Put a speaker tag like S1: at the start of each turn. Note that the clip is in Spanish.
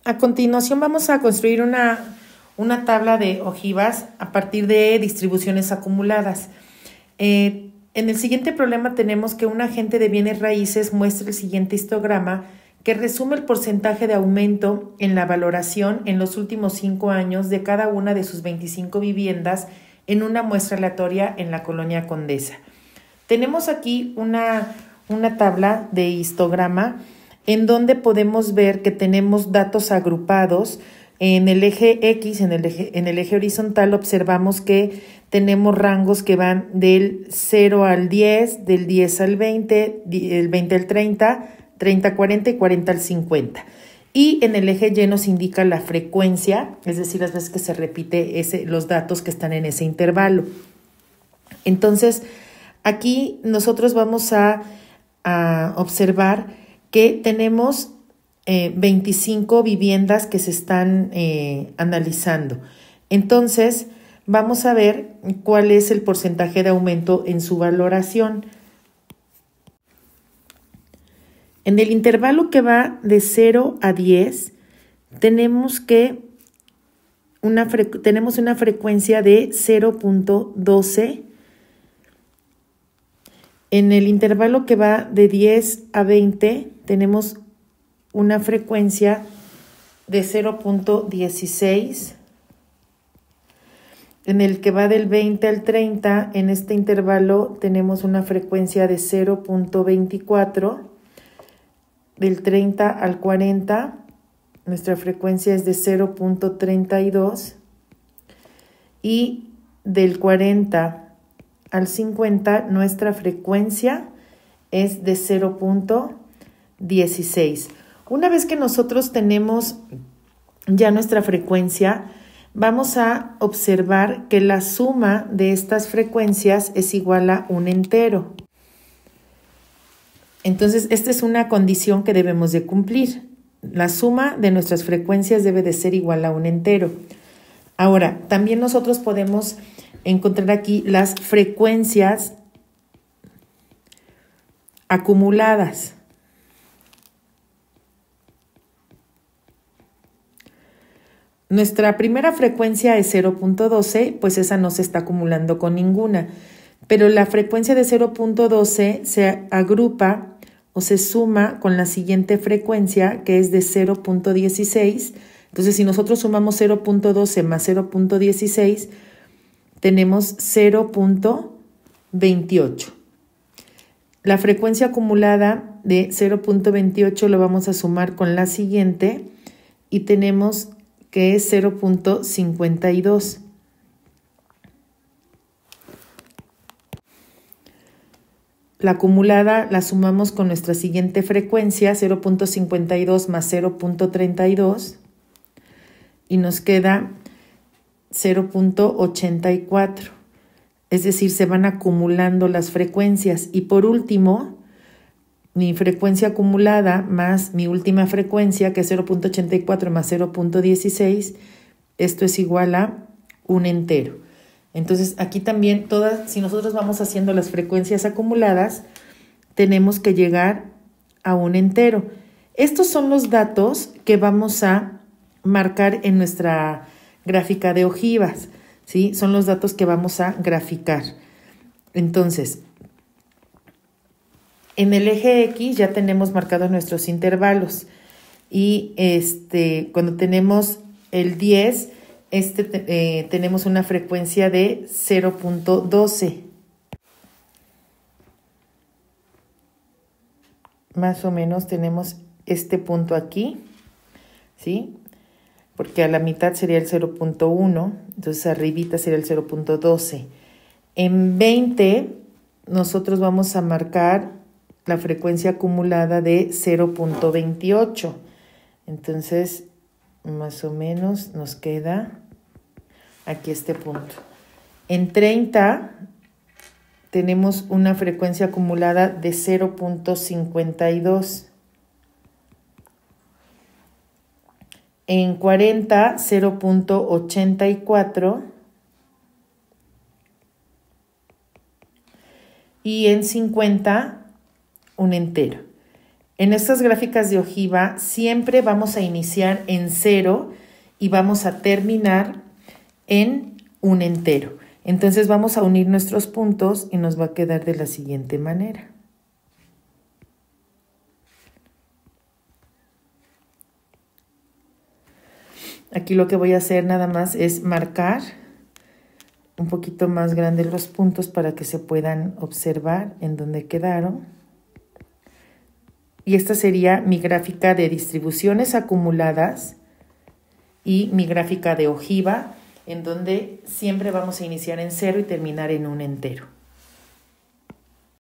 S1: A continuación vamos a construir una tabla de ojivas a partir de distribuciones acumuladas. En el siguiente problema tenemos que un agente de bienes raíces muestra el siguiente histograma que resume el porcentaje de aumento en la valoración en los últimos 5 años de cada una de sus 25 viviendas en una muestra aleatoria en la colonia Condesa. Tenemos aquí una tabla de histograma en donde podemos ver que tenemos datos agrupados. En el eje X, en el eje horizontal, observamos que tenemos rangos que van del 0 al 10, del 10 al 20, del 20 al 30, 30 al 40 y 40 al 50. Y en el eje Y nos indica la frecuencia, es decir, las veces que se repite los datos que están en ese intervalo. Entonces, aquí nosotros vamos a observar que tenemos 25 viviendas que se están analizando. Entonces, vamos a ver cuál es el porcentaje de aumento en su valoración. En el intervalo que va de 0 a 10, tenemos una frecuencia de 0.12. En el intervalo que va de 10 a 20, tenemos una frecuencia de 0.16. En el que va del 20 al 30, en este intervalo tenemos una frecuencia de 0.24. Del 30 al 40, nuestra frecuencia es de 0.32. Y del 40 al 50, nuestra frecuencia es de 0.16. Una vez que nosotros tenemos ya nuestra frecuencia, vamos a observar que la suma de estas frecuencias es igual a un entero. Entonces, esta es una condición que debemos de cumplir. La suma de nuestras frecuencias debe de ser igual a un entero. Ahora, también nosotros podemos encontrar aquí las frecuencias acumuladas. Nuestra primera frecuencia es 0.12, pues esa no se está acumulando con ninguna. Pero la frecuencia de 0.12 se agrupa o se suma con la siguiente frecuencia, que es de 0.16. Entonces, si nosotros sumamos 0.12 más 0.16, tenemos 0.28. La frecuencia acumulada de 0.28 lo vamos a sumar con la siguiente y tenemos que es 0.52. La acumulada la sumamos con nuestra siguiente frecuencia, 0.52 más 0.32, y nos queda 0.84. Es decir, se van acumulando las frecuencias. Y por último, mi frecuencia acumulada más mi última frecuencia, que es 0.84 más 0.16, esto es igual a un entero. Entonces, aquí también, si nosotros vamos haciendo las frecuencias acumuladas, tenemos que llegar a un entero. Estos son los datos que vamos a marcar en nuestra gráfica de ojivas, ¿sí? Son los datos que vamos a graficar. Entonces, en el eje X ya tenemos marcados nuestros intervalos. Y cuando tenemos el 10, tenemos una frecuencia de 0.12. Más o menos tenemos este punto aquí, ¿sí? Porque a la mitad sería el 0.1, entonces arribita sería el 0.12. En 20 nosotros vamos a marcar la frecuencia acumulada de 0.28. Entonces, más o menos nos queda aquí este punto. En 30 tenemos una frecuencia acumulada de 0.52. En 40, 0.84. Y en 50, un entero. En estas gráficas de ojiva siempre vamos a iniciar en 0 y vamos a terminar en un entero. Entonces vamos a unir nuestros puntos y nos va a quedar de la siguiente manera. Aquí lo que voy a hacer nada más es marcar un poquito más grandes los puntos para que se puedan observar en dónde quedaron. Y esta sería mi gráfica de distribuciones acumuladas y mi gráfica de ojiva, en donde siempre vamos a iniciar en 0 y terminar en un entero.